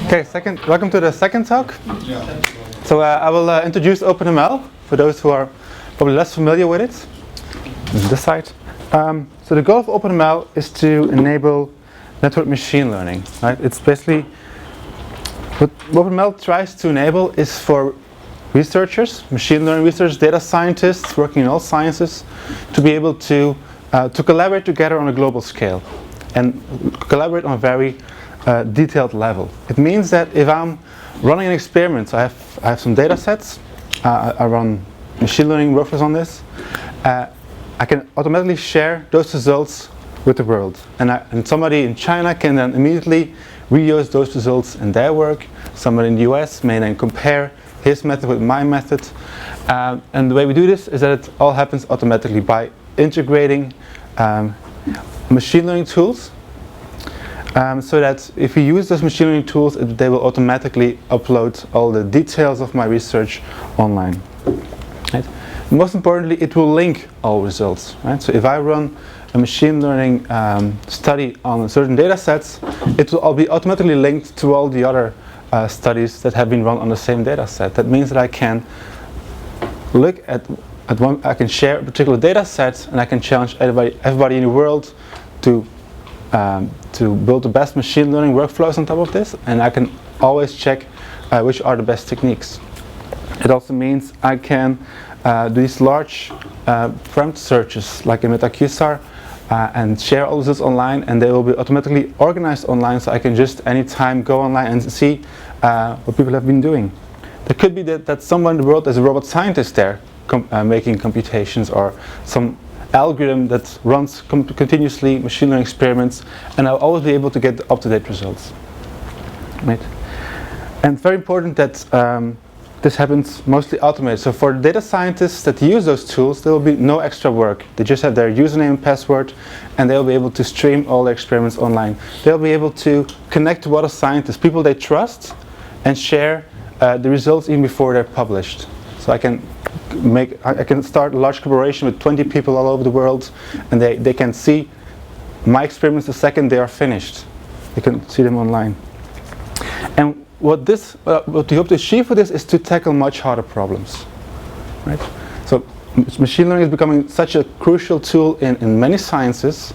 Okay, welcome to the second talk. So I will introduce OpenML for those who are probably less familiar with it. This side. So the goal of OpenML is to enable network machine learning. Right? It's basically what OpenML tries to enable is for researchers, machine learning researchers, data scientists working in all sciences, to be able to collaborate together on a global scale and collaborate on a very detailed level. It means that if I'm running an experiment, so I have some data sets, I run machine learning workflows on this, I can automatically share those results with the world. And somebody in China can then immediately reuse those results in their work. Somebody in the US may then compare his method with my method. And the way we do this is that it all happens automatically by integrating machine learning tools. So that if we use those machine learning tools, they will automatically upload all the details of my research online. Right? Most importantly, it will link all results. Right? So if I run a machine learning study on certain data sets, it will all be automatically linked to all the other studies that have been run on the same data set. That means that I can look at one, I can share a particular data set, and I can challenge everybody in the world to build the best machine learning workflows on top of this, and I can always check which are the best techniques. It also means I can do these large prompt searches like in MetaQSAR and share all this online, and they will be automatically organized online, so I can just anytime go online and see what people have been doing. There could be that someone in the world is a robot scientist there making computations, or some algorithm that runs continuously machine learning experiments, and I'll always be able to get up-to-date results. Right? And very important that this happens mostly automated. So for data scientists that use those tools, there will be no extra work. They just have their username and password, and they'll be able to stream all their experiments online. They'll be able to connect to other scientists, people they trust, and share the results even before they're published. So I can start a large collaboration with 20 people all over the world, and they can see my experiments the second they are finished. They can see them online. And what we hope to achieve with this is to tackle much harder problems. Right? So machine learning is becoming such a crucial tool in many sciences,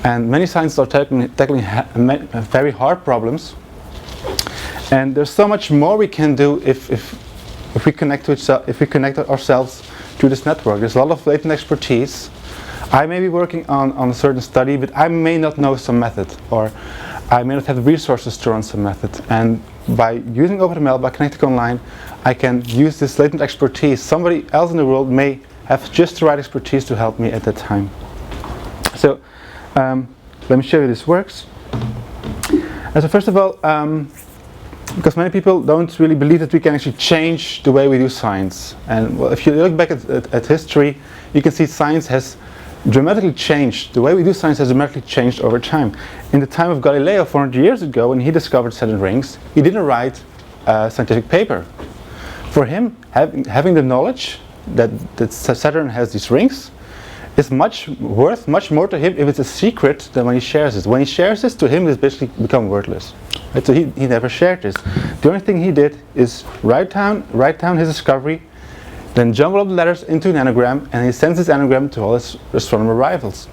and many sciences are tackling very hard problems. And there's so much more we can do if we connect ourselves to this network. There's a lot of latent expertise. I may be working on a certain study, but I may not know some method, or I may not have the resources to run some method. And by using OpenML, by connecting online, I can use this latent expertise. Somebody else in the world may have just the right expertise to help me at that time. So let me show you this works. So first of all, because many people don't really believe that we can actually change the way we do science. And well, if you look back at history, you can see science has dramatically changed. The way we do science has dramatically changed over time. In the time of Galileo 400 years ago, when he discovered Saturn rings, he didn't write a scientific paper. For him, having the knowledge that Saturn has these rings is worth much more to him if it's a secret than when he shares it. When he shares this, to him it's basically become worthless. Right? So he never shared this. The only thing he did is write down his discovery, then jumble up the letters into an anagram, and he sends this anagram to all his astronomer rivals.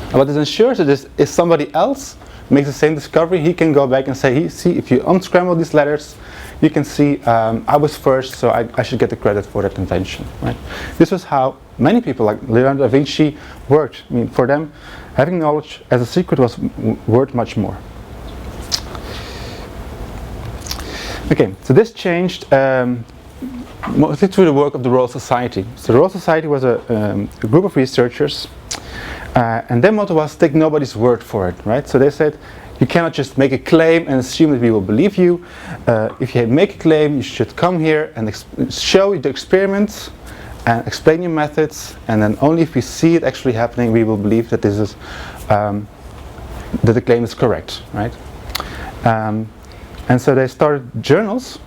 And what this ensures is if somebody else makes the same discovery, he can go back and say, see, if you unscramble these letters, you can see I was first, so I should get the credit for that invention. Right? This was how many people like Leonardo da Vinci worked. I mean, for them, having knowledge as a secret was worth much more. Okay, so this changed mostly through the work of the Royal Society. So the Royal Society was a group of researchers, and their motto was take nobody's word for it. Right? So they said, you cannot just make a claim and assume that we will believe you. If you make a claim, you should come here and show the experiments and explain your methods, and then only if we see it actually happening, we will believe that this is that the claim is correct. Right? And so they started journals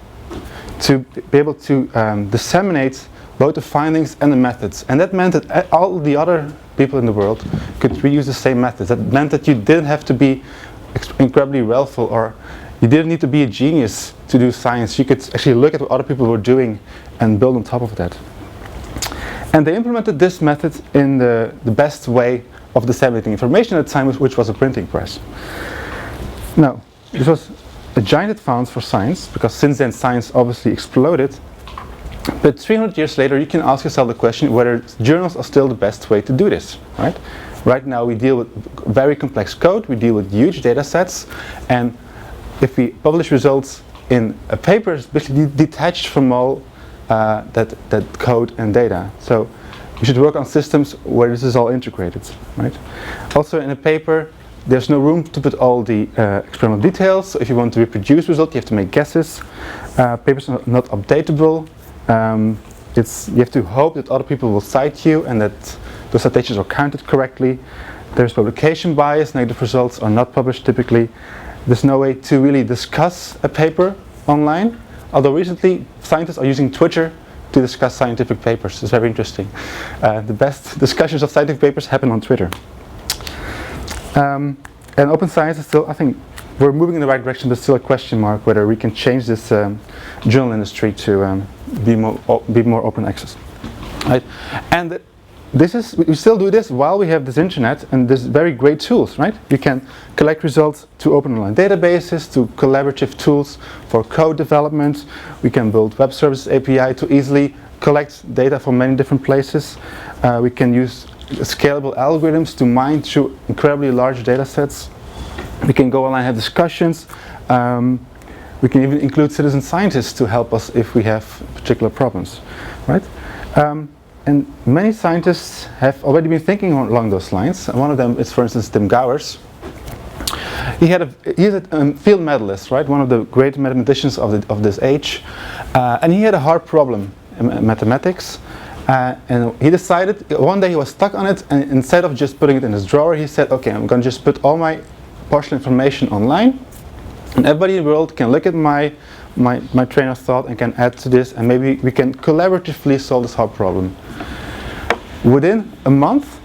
to be able to disseminate both the findings and the methods. And that meant that all the other people in the world could reuse the same methods. That meant that you didn't have to be incredibly willful or You didn't need to be a genius to do science. You could actually look at what other people were doing and build on top of that. And they implemented this method in the best way of disseminating information at the time, which was a printing press. Now, this was a giant advance for science, because since then science obviously exploded. But 300 years later, you can ask yourself the question whether journals are still the best way to do this, right? Right now we deal with very complex code, we deal with huge data sets, and if we publish results in a paper, it's basically detached from all that code and data. So we should work on systems where this is all integrated, right? Also in a paper, there's no room to put all the experimental details. So if you want to reproduce results, you have to make guesses. Papers are not updatable. You have to hope that other people will cite you and that the citations are counted correctly. There's publication bias, negative results are not published typically. There's no way to really discuss a paper online, although recently scientists are using Twitter to discuss scientific papers. It's very interesting. The best discussions of scientific papers happen on Twitter. And open science is still, I think, we're moving in the right direction, but still a question mark whether we can change this journal industry to be more open access. Right? And we still do this while we have this internet and these very great tools, right? You can collect results to open online databases, to collaborative tools for code development. We can build web services API to easily collect data from many different places. We can use scalable algorithms to mine through incredibly large data sets. We can go online and have discussions. We can even include citizen scientists to help us if we have particular problems, right? And many scientists have already been thinking along those lines. One of them is, for instance, Tim Gowers. He's a field medalist, right? One of the great mathematicians of this age. And he had a hard problem in mathematics. And he decided, one day he was stuck on it, and instead of just putting it in his drawer, he said, okay, I'm going to just put all my partial information online, and everybody in the world can look at my train of thought and can add to this, and maybe we can collaboratively solve this hard problem. Within a month,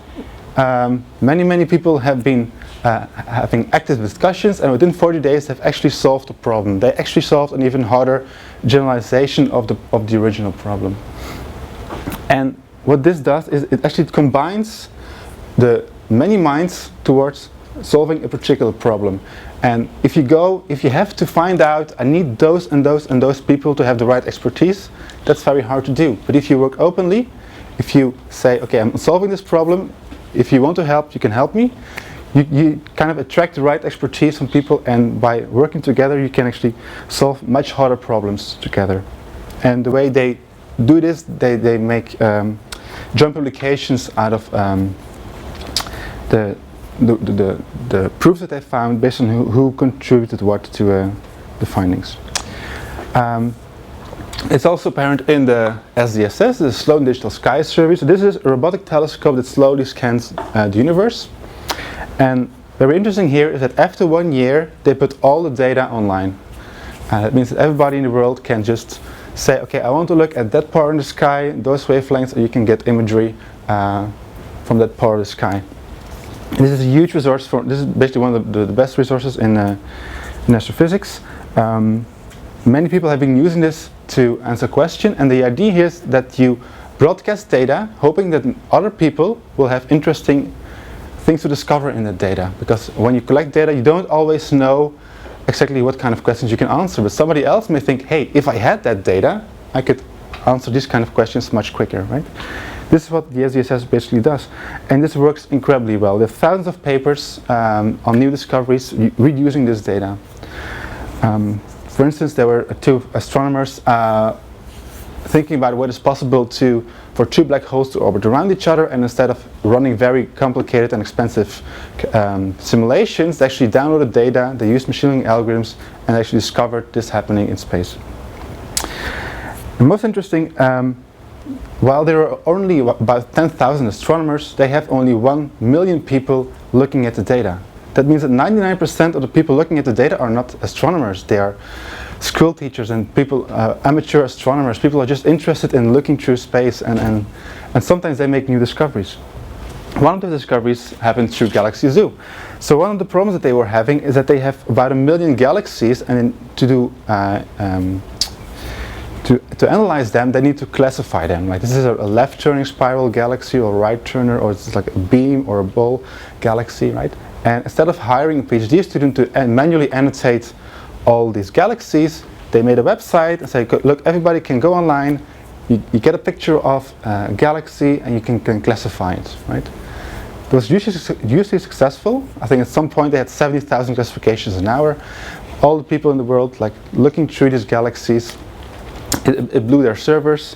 many people have been having active discussions, and within 40 days have actually solved the problem. They actually solved an even harder generalization of the original problem. And what this does is it actually combines the many minds towards solving a particular problem. And if you have to find out, I need those and those and those people to have the right expertise, that's very hard to do. But if you work openly, if you say, okay, I'm solving this problem, if you want to help, you can help me, you kind of attract the right expertise from people, and by working together you can actually solve much harder problems together. And the way they do this, they make joint publications out of the proofs that they found based on who contributed what to the findings. It's also apparent in the SDSS, the Sloan Digital Sky Survey. So this is a robotic telescope that slowly scans the universe. And very interesting here is that after 1 year, they put all the data online. That means that everybody in the world can just say, okay, I want to look at that part in the sky, those wavelengths, and you can get imagery from that part of the sky. And this is a huge resource this is basically one of the best resources in astrophysics. Many people have been using this to answer questions, and the idea here is that you broadcast data, hoping that other people will have interesting things to discover in the data. Because when you collect data, you don't always know exactly what kind of questions you can answer, but somebody else may think, hey, if I had that data, I could answer these kind of questions much quicker, right? This is what the SDSS basically does, and this works incredibly well. There are thousands of papers on new discoveries reusing this data. For instance, there were two astronomers thinking about what is possible for two black holes to orbit around each other, and instead of running very complicated and expensive simulations, they actually downloaded data, they used machine learning algorithms, and actually discovered this happening in space. The most interesting, while there are only about 10,000 astronomers, they have only 1 million people looking at the data. That means that 99% of the people looking at the data are not astronomers. They are school teachers and people, amateur astronomers. People are just interested in looking through space, and sometimes they make new discoveries. One of the discoveries happened through Galaxy Zoo. So one of the problems that they were having is that they have about 1 million galaxies, and to analyze them, they need to classify them. Like, this is a left-turning spiral galaxy, or right-turner, or it's like a beam or a ball galaxy, right? And instead of hiring a PhD student to manually annotate all these galaxies, they made a website and say, look, everybody can go online, you get a picture of a galaxy, and you can classify it, right? It was usually successful. I think at some point they had 70,000 classifications an hour. All the people in the world, like, looking through these galaxies, it blew their servers.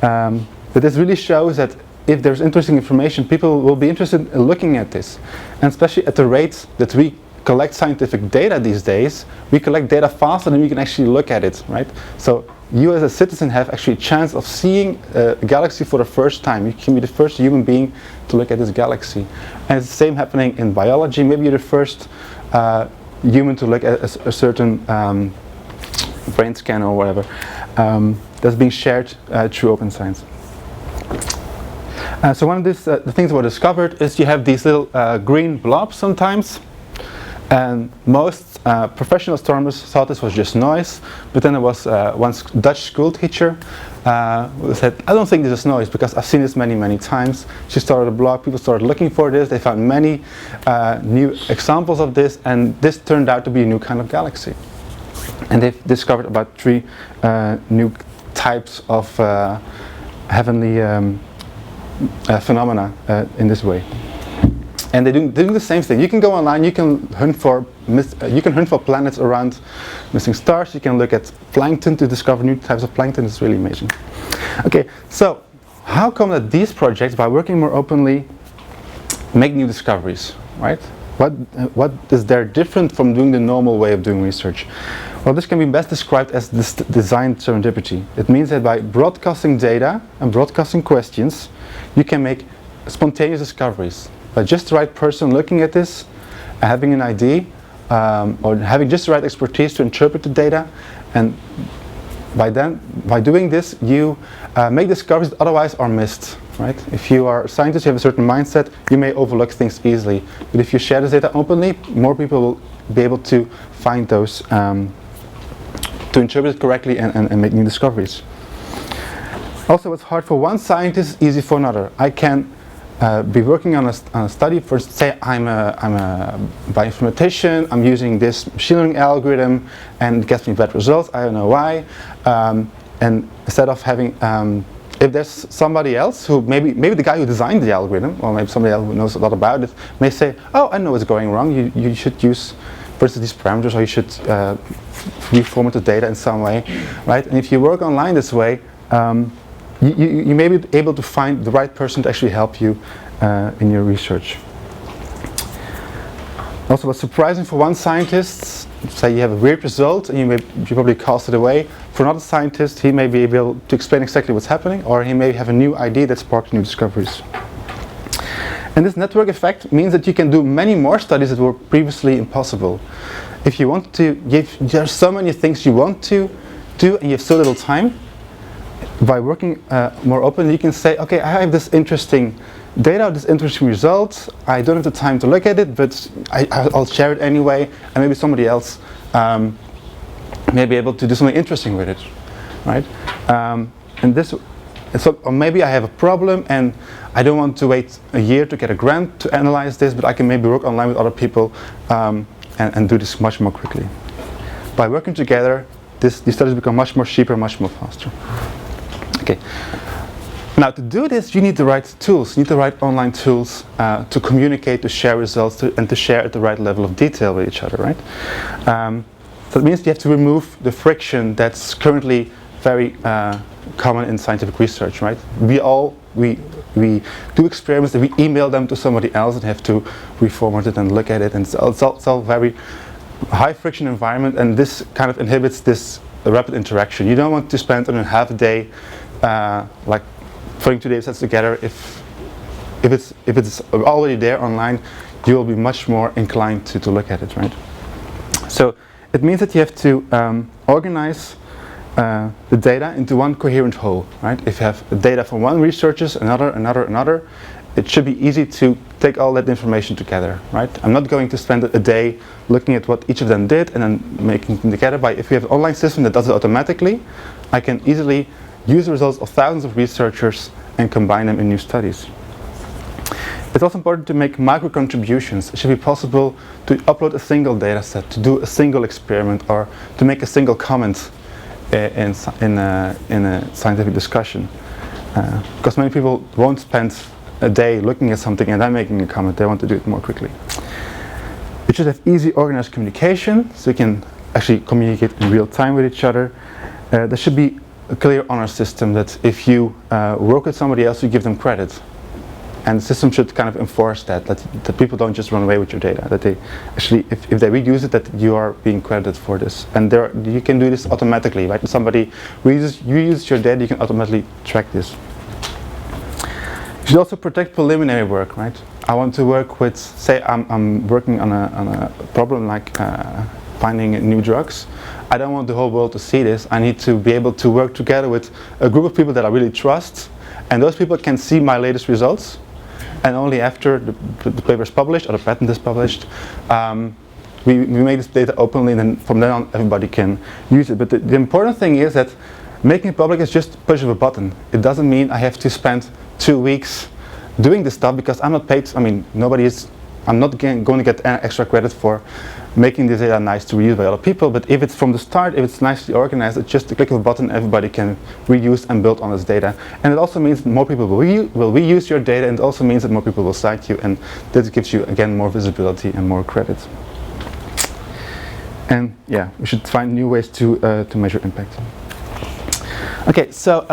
But this really shows that if there's interesting information, people will be interested in looking at this. And especially at the rate that we collect scientific data these days, we collect data faster than we can actually look at it, right? So you as a citizen have actually a chance of seeing a galaxy for the first time. You can be the first human being to look at this galaxy. And it's the same happening in biology. Maybe you're the first human to look at a certain brain scan or whatever that's being shared through open science. So one of the things that were discovered is you have these little green blobs sometimes. And most professional astronomers thought this was just noise, but then there was one Dutch school teacher who said, I don't think this is noise because I've seen this many, many times. She started a blog, people started looking for this, they found many new examples of this, and this turned out to be a new kind of galaxy. And they've discovered about 3 new types of heavenly phenomena in this way. And they're doing the same thing. You can go online. You can hunt for planets around missing stars. You can look at plankton to discover new types of plankton. It's really amazing. Okay, so how come that these projects, by working more openly, make new discoveries, right? What is there different from doing the normal way of doing research? Well, this can be best described as this design serendipity. It means that by broadcasting data and broadcasting questions, you can make spontaneous discoveries. But just the right person looking at this, having an idea, or having just the right expertise to interpret the data, and by doing this, you make discoveries that otherwise are missed. Right? If you are a scientist, you have a certain mindset, you may overlook things easily. But if you share this data openly, more people will be able to find those, to interpret it correctly and make new discoveries. Also, what's hard for one scientist is easy for another. I can be working on a study. First, say I'm a bioinformatician. I'm using this machine learning algorithm, and it gets me bad results. I don't know why. And instead of having, if there's somebody else who maybe the guy who designed the algorithm, or maybe somebody else who knows a lot about it, may say, "Oh, I know what's going wrong. You should use, for instance, these parameters, or you should reformat the data in some way, right?" And if you work online this way, you may be able to find the right person to actually help you in your research. Also, what's surprising for one scientist, say you have a weird result and you probably cast it away. For another scientist, he may be able to explain exactly what's happening, or he may have a new idea that sparks new discoveries. And this network effect means that you can do many more studies that were previously impossible. If you want to, there are so many things you want to do and you have so little time. By working more openly, you can say, okay, I have this interesting data, this interesting result. I don't have the time to look at it, but I'll share it anyway, and maybe somebody else may be able to do something interesting with it, right? And this, so, or maybe I have a problem and I don't want to wait a year to get a grant to analyze this, but I can maybe work online with other people and do this much more quickly. By working together, these studies become much more cheaper, much more faster. Okay. Now, to do this, you need the right tools. You need the right online tools to communicate, to share results, and to share at the right level of detail with each other, right? So it means you have to remove the friction that's currently very common in scientific research, right? We do experiments that we email them to somebody else and have to reformat it and look at it, and it's all very high friction environment, and this kind of inhibits this rapid interaction. You don't want to spend half a day like putting 2 data sets together. If it's already there online, you will be much more inclined to look at it, right? So it means that you have to organize the data into one coherent whole, right? If you have data from one researcher, another, it should be easy to take all that information together, right? I'm not going to spend a day looking at what each of them did and then making them together. If we have an online system that does it automatically, I can easily use the results of thousands of researchers and combine them in new studies. It's also important to make micro contributions. It should be possible to upload a single data set, to do a single experiment, or to make a single comment in a scientific discussion. Because many people won't spend a day looking at something and then making a comment. They want to do it more quickly. It should have easy organized communication, so you can actually communicate in real time with each other. There should be a clear honor system that if you work with somebody else, you give them credit. And the system should kind of enforce that people don't just run away with your data, that they actually, if they reuse it, that you are being credited for this. And you can do this automatically, right? If somebody reuses your data, you can automatically track this. You should also protect preliminary work, right? I want to work with, say I'm working on a problem like finding new drugs. I don't want the whole world to see this. I need to be able to work together with a group of people that I really trust, and those people can see my latest results. And only after the paper is published or the patent is published, we make this data openly, and then from then on everybody can use it. But the important thing is that making it public is just a push of a button. It doesn't mean I have to spend 2 weeks doing this stuff, because I'm not paid. I mean, I'm not going to get extra credit for making this data nice to reuse by other people. But if it's from the start, if it's nicely organized, it's just a click of a button, everybody can reuse and build on this data. And it also means that more people will reuse your data, and it also means that more people will cite you, and this gives you, again, more visibility and more credit. And yeah, we should find new ways to measure impact. Okay, so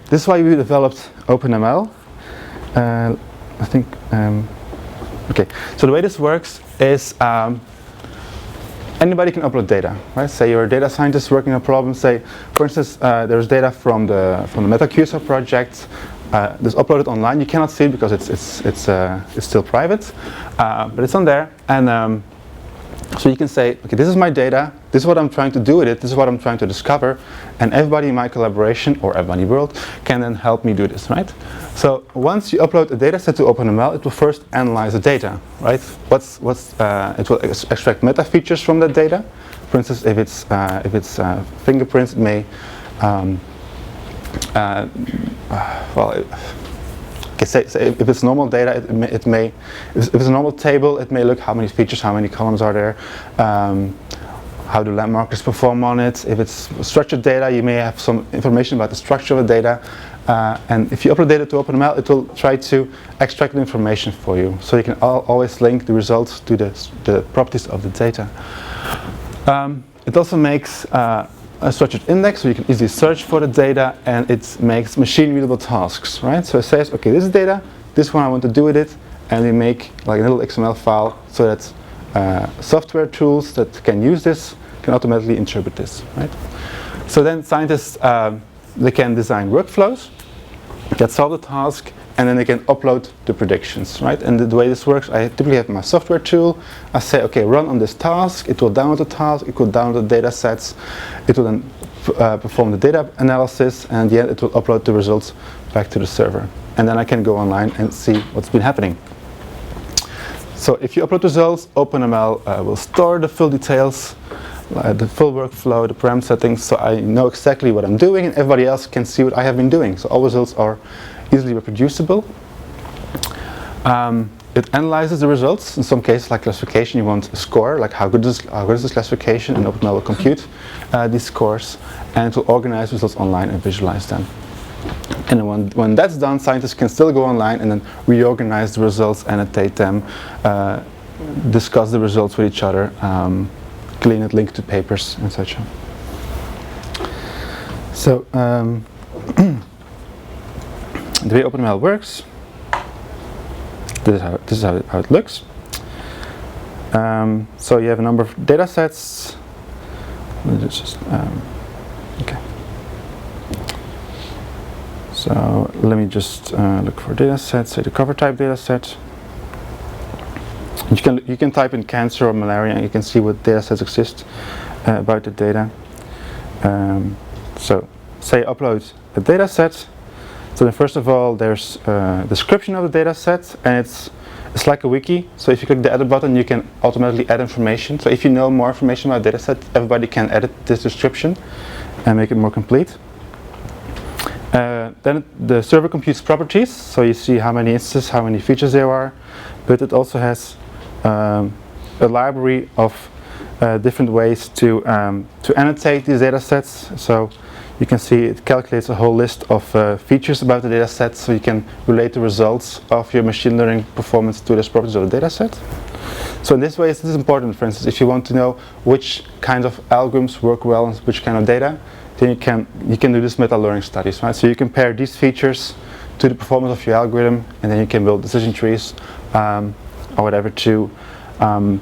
this is why we developed OpenML. I think, okay, so the way this works is anybody can upload data, right? Say you're a data scientist working on a problem. Say, for instance, there's data from the MetaQSO project. It's uploaded online. You cannot see it because it's still private, but it's on there. And so you can say, okay, this is my data. This is what I'm trying to do with it. This is what I'm trying to discover. And everybody in my collaboration, or everybody in the world, can then help me do this, right? So once you upload a data set to OpenML, it will first analyze the data, right? It will extract meta features from that data. For instance, if it's fingerprints, it may say if it's normal data, it may if it's a normal table, it may look how many features, how many columns are there, how do landmarkers perform on it. If it's structured data, you may have some information about the structure of the data. And if you upload data to OpenML, it will try to extract the information for you. So you can always link the results to the properties of the data. It also makes a structured index, so you can easily search for the data, and it makes machine readable tasks, right? So it says, okay, this is data, this one I want to do with it, and we make like a little XML file so that software tools that can use this can automatically interpret this, right? So then scientists, they can design workflows that solve the task, and then they can upload the predictions, right? And the way this works, I typically have my software tool. I say, okay, run on this task. It will download the task. It will download the data sets. It will then perform the data analysis, and in the end, it will upload the results back to the server. And then I can go online and see what's been happening. So if you upload results, OpenML will store the full details, the full workflow, the param settings, so I know exactly what I'm doing, and everybody else can see what I have been doing. So all results are easily reproducible. It analyzes the results. In some cases, like classification, you want a score, like how good is this classification, and OpenML will compute these scores, and it will organize results online and visualize them. And when that's done, scientists can still go online and then reorganize the results, annotate them, discuss the results with each other, clean it, link to papers, etc. So the way OpenML works, this is how it looks. So you have a number of data sets. Okay. So let me just look for data sets, say the cover type data set. You can type in cancer or malaria, and you can see what data sets exist about the data. So say upload a data set. So then first of all, there's a description of the data set, and it's like a wiki. So if you click the edit button, you can automatically add information. So if you know more information about the data set, everybody can edit this description and make it more complete. Then the server computes properties, so you see how many instances, how many features there are, but it also has a library of different ways to annotate these data sets. So you can see it calculates a whole list of features about the data set, so you can relate the results of your machine learning performance to those properties of the data set. So in this way, this is important. For instance, if you want to know which kind of algorithms work well on which kind of data, then you can do this meta-learning studies, right? So you compare these features to the performance of your algorithm, and then you can build decision trees or whatever to learn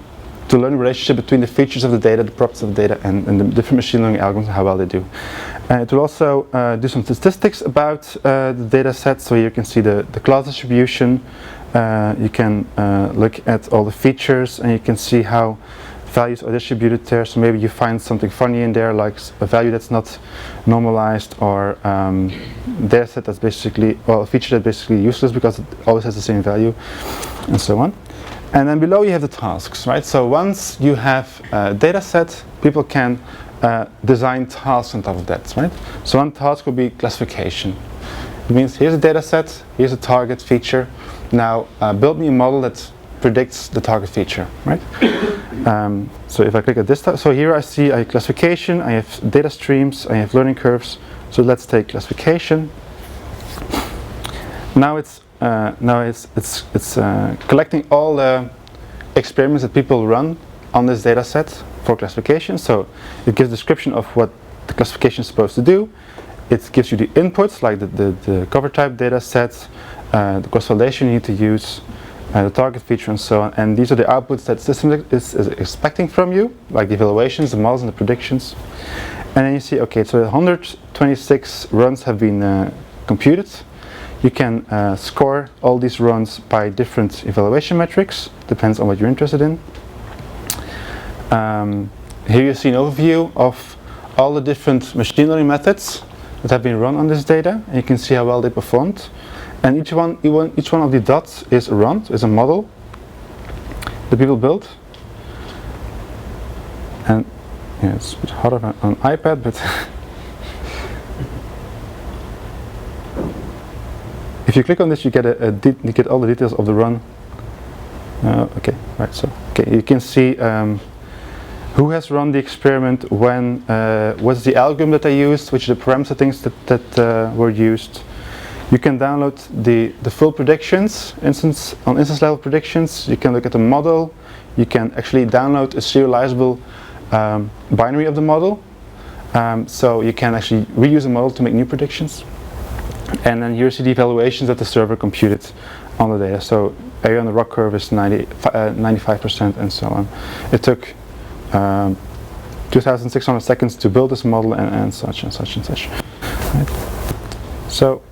the relationship between the features of the data, the properties of the data, and the different machine learning algorithms and how well they do. It will also do some statistics about the data set, so you can see the class distribution. You can look at all the features, and you can see how values are distributed there. So maybe you find something funny in there, like a value that's not normalized, or data set that's basically, well, a feature that's basically useless because it always has the same value, and so on. And then below you have the tasks, right? So once you have a data set, people can design tasks on top of that, right? So one task would be classification. It means here's a data set, here's a target feature. Now build me a model that predicts the target feature, right? So if I click at this, so here I see a classification, I have data streams, I have learning curves. So let's take classification. Now it's collecting all the experiments that people run on this data set for classification. So it gives a description of what the classification is supposed to do. It gives you the inputs, like the cover type data set, the cross validation you need to use, the target feature, and so on. And these are the outputs that the system is expecting from you, like the evaluations, the models, and the predictions. And then you see, okay, so 126 runs have been computed. You can score all these runs by different evaluation metrics, depends on what you're interested in. Here you see an overview of all the different machine learning methods that have been run on this data, and you can see how well they performed. And each one of the dots is a run, is a model that people built. And yeah, it's a bit harder on iPad, but if you click on this, you get you get all the details of the run. Okay, right. So okay, you can see who has run the experiment, when, what's the algorithm that they used, which are the parameter things that were used. You can download the full predictions, instance level predictions. You can look at the model. You can actually download a serializable binary of the model. So you can actually reuse the model to make new predictions. And then here you see the evaluations that the server computed on the data. So area on the ROC curve is 95% and so on. It took 2,600 seconds to build this model, and such and such and such. Right. So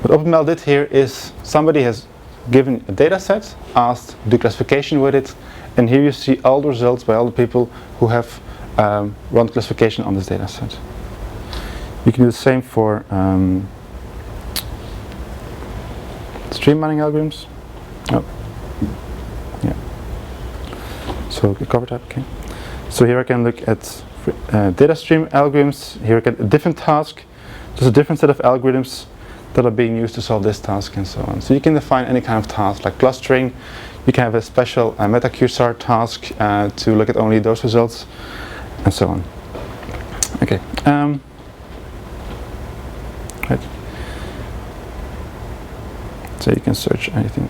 what OpenML did here is somebody has given a data set, asked to do classification with it, and here you see all the results by all the people who have run classification on this data set. You can do the same for stream mining algorithms. Oh, yeah. So the cover type, okay. So here I can look at data stream algorithms. Here I get a different task. There's a different set of algorithms that are being used to solve this task, and so on. So you can define any kind of task, like clustering. You can have a special meta-QSAR task to look at only those results, and so on. Okay. Right. So you can search anything.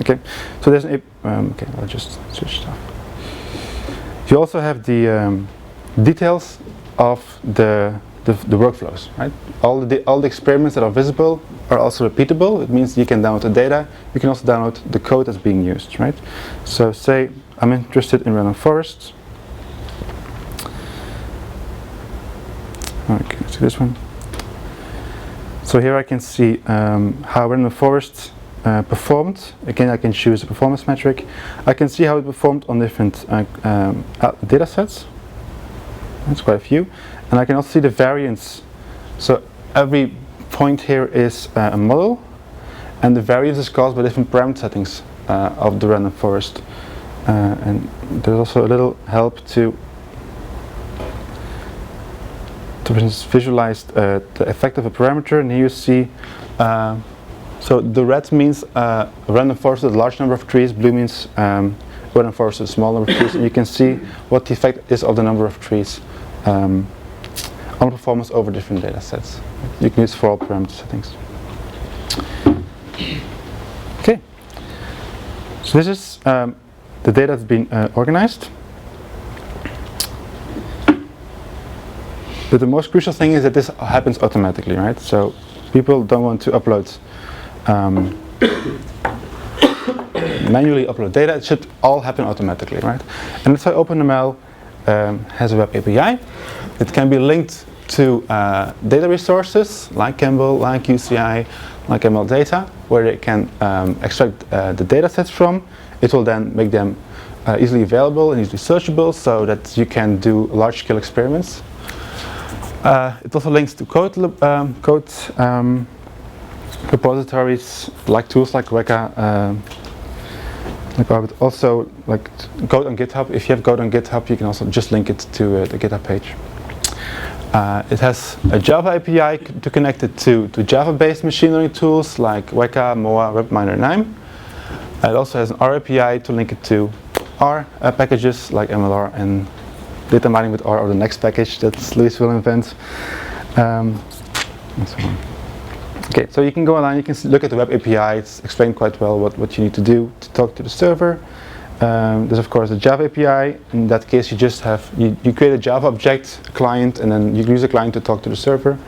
Okay. So there's an okay. I'll just switch it off. You also have the details of the workflows, right? All the experiments that are visible are also repeatable. It means you can download the data. You can also download the code that's being used, right? So say I'm interested in random forests. Okay, let's see this one. So here I can see how random forest performed. Again, I can choose a performance metric. I can see how it performed on different data sets. That's quite a few. And I can also see the variance. So point here is a model, and the variance is caused by different parameter settings of the random forest. And there's also a little help to visualize the effect of a parameter. And here you see, so the red means a random forest with a large number of trees, blue means random forest with a small number of trees, and you can see what the effect is of the number of trees on performance over different data sets. You can use for all parameter settings. Okay, so this is the data that's been organized. But the most crucial thing is that this happens automatically, right? So people don't want to upload manually upload data. It should all happen automatically, right? And that's why OpenML has a web API. It can be linked to data resources like Campbell, like UCI, like ML data, where they can extract the data sets from. It will then make them easily available and easily searchable so that you can do large-scale experiments. It also links to code repositories like tools like Weka, but also like code on GitHub. If you have code on GitHub, you can also just link it to the GitHub page. It has a Java API to connect it to Java-based machine learning tools like Weka, Moa, WebMiner, and NIME. It also has an R API to link it to R packages like MLR and data mining with R, or the next package that Luis will invent. And so on. Okay, so you can go online, you can look at the web API. It's explained quite well what you need to do to talk to the server. There's of course a Java API. In that case, you just have you create a Java object, a client, and then you use a client to talk to the server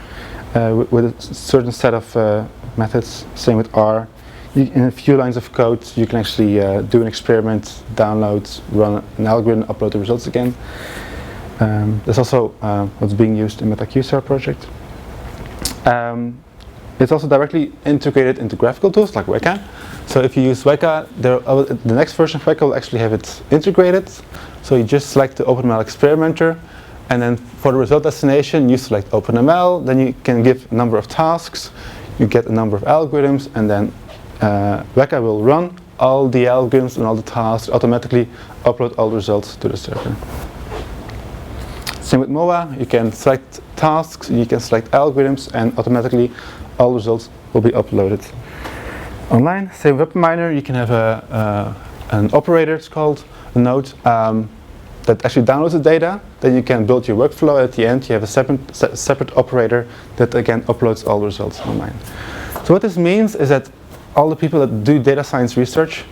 with a certain set of methods. Same with R. In a few lines of code, you can actually do an experiment, download, run an algorithm, upload the results again. There's also what's being used in the MetaQSAR project. It's also directly integrated into graphical tools like Weka. So if you use Weka, the next version of Weka will actually have it integrated. So you just select the OpenML experimenter, and then for the result destination, you select OpenML. Then you can give a number of tasks, you get a number of algorithms, and then Weka will run all the algorithms and all the tasks, automatically upload all the results to the server. Same with MOA, you can select tasks, you can select algorithms, and automatically all results will be uploaded online. Same with WebMiner, you can have an operator, it's called a node, that actually downloads the data. Then you can build your workflow. At the end, you have a separate operator that again uploads all the results online. So what this means is that all the people that do data science research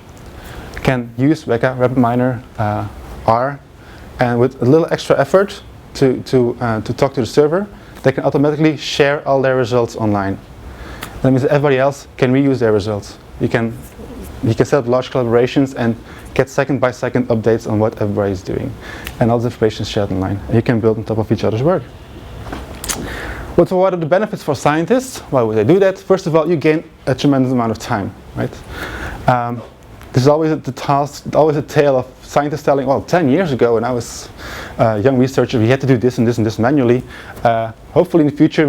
can use Weka, WebMiner, R, and with a little extra effort to talk to the server, they can automatically share all their results online. That means that everybody else can reuse their results. You can set up large collaborations and get second by second updates on what everybody is doing, and all this information is shared online. And you can build on top of each other's work. What are the benefits for scientists? Why would they do that? First of all, you gain a tremendous amount of time, right? This is always always a tale of scientists telling, well, 10 years ago when I was a young researcher, we had to do this and this and this manually. Hopefully in the future,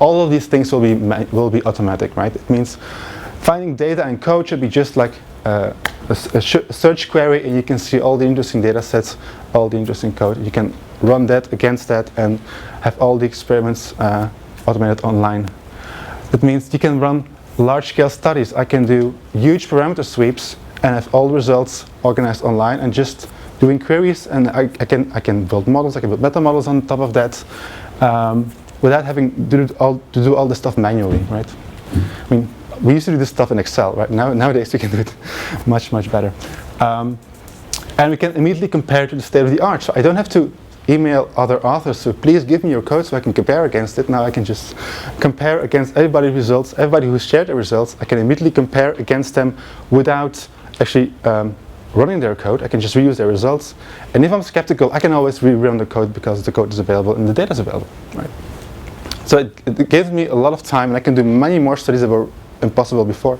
all of these things will be automatic, right? It means finding data and code should be just like a search query, and you can see all the interesting data sets, all the interesting code. You can run that against that and have all the experiments automated online. That means you can run large-scale studies. I can do huge parameter sweeps and have all the results organized online and just doing queries, and I can build models, I can build meta models on top of that without having to do all this stuff manually, right? I mean, we used to do this stuff in Excel, right? Nowadays we can do it much better. And we can immediately compare to the state of the art. So I don't have to email other authors, so please give me your code so I can compare against it. Now I can just compare against everybody's results, everybody who's shared their results. I can immediately compare against them without actually running their code. I can just reuse their results. And if I'm skeptical, I can always rerun the code because the code is available and the data is available, right? So it gives me a lot of time, and I can do many more studies that were impossible before.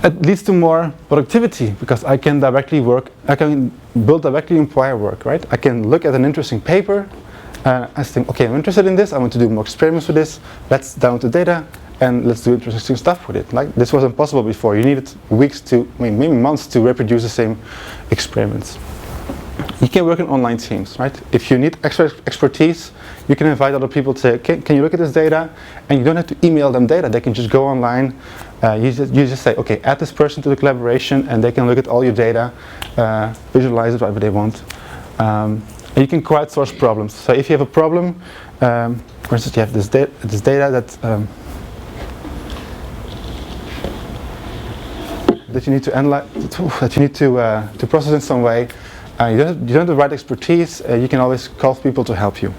It leads to more productivity because I can directly work, I can build directly in prior work, right? I can look at an interesting paper I think, okay, I'm interested in this, I want to do more experiments with this, let's download the data and let's do interesting stuff with it. Like, this wasn't possible before. You needed weeks to, maybe months to reproduce the same experiments. You can work in online teams, right? If you need extra expertise, you can invite other people to say, can you look at this data? And you don't have to email them data, they can just go online. You just say, okay, add this person to the collaboration and they can look at all your data, visualize it whatever they want. And you can crowdsource problems. So if you have a problem, for instance, you have this data that you need to analyze, that you need to process in some way. You don't have the right expertise. You can always call people to help you.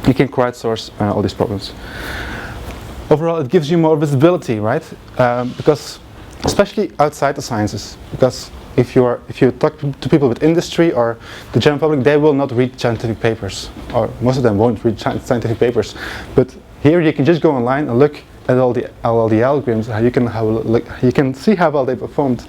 You can crowdsource all these problems. Overall, it gives you more visibility, right? Because, especially outside the sciences, because if you talk to people with industry or the general public, they will not read scientific papers, or most of them won't read scientific papers. But here you can just go online and look at all the algorithms. You can see how well they performed.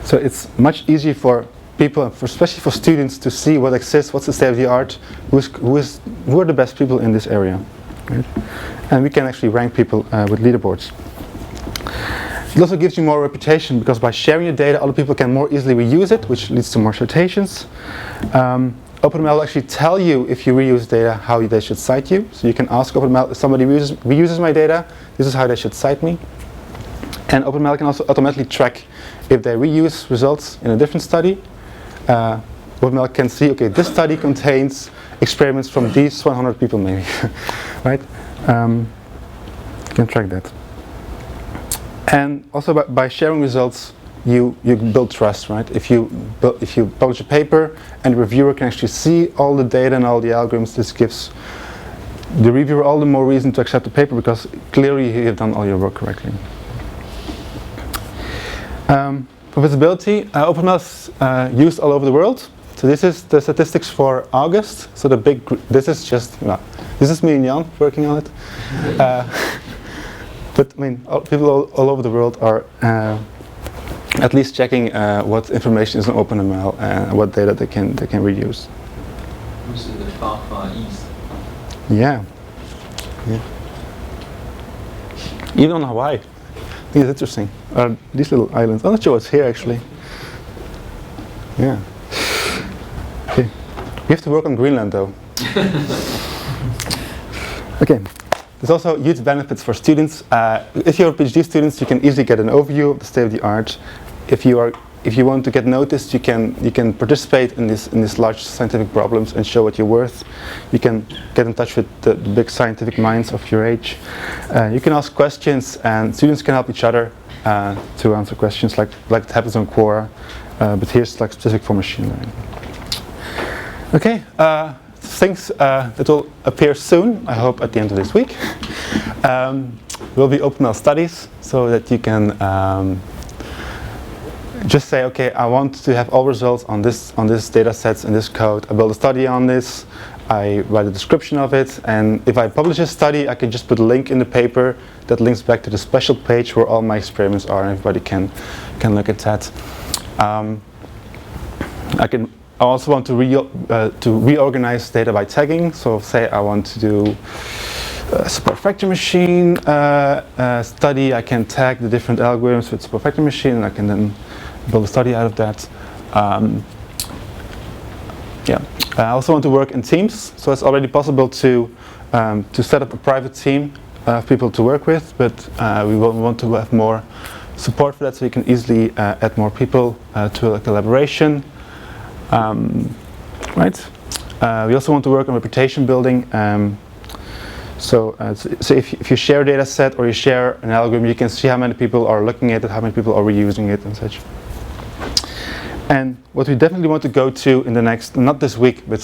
So it's much easier for people, especially for students, to see what exists, what's the state of the art, who are the best people in this area. Right? And we can actually rank people with leaderboards. It also gives you more reputation, because by sharing your data, other people can more easily reuse it, which leads to more citations. OpenML will actually tell you, if you reuse data, how they should cite you. So you can ask OpenML, if somebody reuses my data, this is how they should cite me. And OpenML can also automatically track if they reuse results in a different study. OpenML can see, okay, this study contains experiments from these 100 people maybe, right? You can track that. And also by sharing results, you build trust, right? If you publish a paper and the reviewer can actually see all the data and all the algorithms, this gives the reviewer all the more reason to accept the paper, because clearly you have done all your work correctly. For visibility, OpenML is used all over the world. So this is the statistics for August. So the big, this is just, this is me and Jan working on it. But I mean, people all over the world are at least checking what information is on OpenML and what data they can reuse. Who's in the far east? Yeah. Even on Hawaii. I think it's interesting. These little islands. I'm not sure what's here actually. Yeah. Okay. We have to work on Greenland though. Okay. There's also huge benefits for students. If you're PhD students, you can easily get an overview of the state of the art. If you want to get noticed, you can participate in these large scientific problems and show what you're worth. You can get in touch with the big scientific minds of your age. You can ask questions, and students can help each other to answer questions, like it happens on Quora. But here's like specific for machine learning. Okay. Things that will appear soon, I hope at the end of this week, will be OpenML studies, so that you can just say, okay, I want to have all results on this data sets and this code. I build a study on this, I write a description of it, and if I publish a study, I can just put a link in the paper that links back to the special page where all my experiments are, and everybody can look at that. I also want to reorganize data by tagging. So say I want to do a support vector machine study. I can tag the different algorithms with support vector machine, and I can then build a study out of that. I also want to work in teams. So it's already possible to set up a private team of people to work with, but we want to have more support for that, so you can easily add more people to a collaboration. We also want to work on reputation building. So if you share a data set or you share an algorithm, you can see how many people are looking at it, how many people are reusing it, and such. And what we definitely want to go to in the next, not this week, but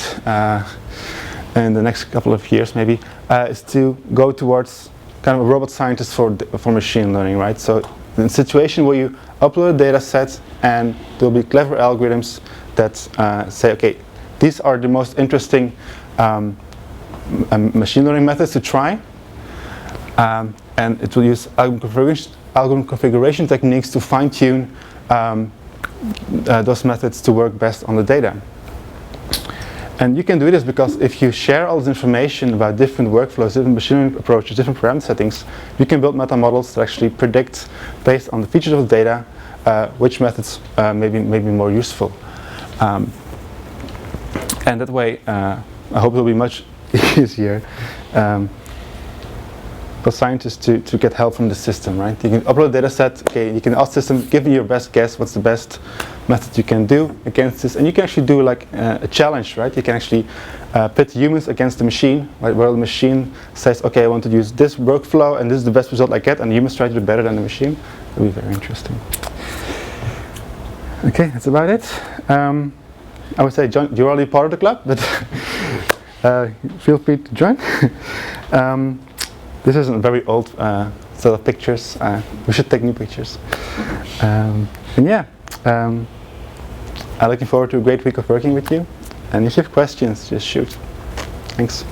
in the next couple of years maybe, is to go towards kind of a robot scientist for machine learning, right? So in a situation where you upload a data set and there'll be clever algorithms that say, okay, these are the most interesting machine learning methods to try, and it will use algorithm configuration techniques to fine-tune those methods to work best on the data. And you can do this because if you share all this information about different workflows, different machine learning approaches, different parameter settings, you can build meta models that actually predict, based on the features of the data, which methods may be more useful. And that way, I hope it will be much easier for scientists to get help from the system, right? You can upload a data set, okay, you can ask the system, give me your best guess, what's the best method you can do against this, and you can actually do like a challenge, right? You can actually pit humans against the machine, right, where the machine says, okay, I want to use this workflow, and this is the best result I get, and humans try to do better than the machine. It will be very interesting. Okay, that's about it. I would say, John, you're already part of the club, but feel free to join. This is a very old set of pictures. We should take new pictures. And yeah, I'm looking forward to a great week of working with you. And if you have questions, just shoot. Thanks.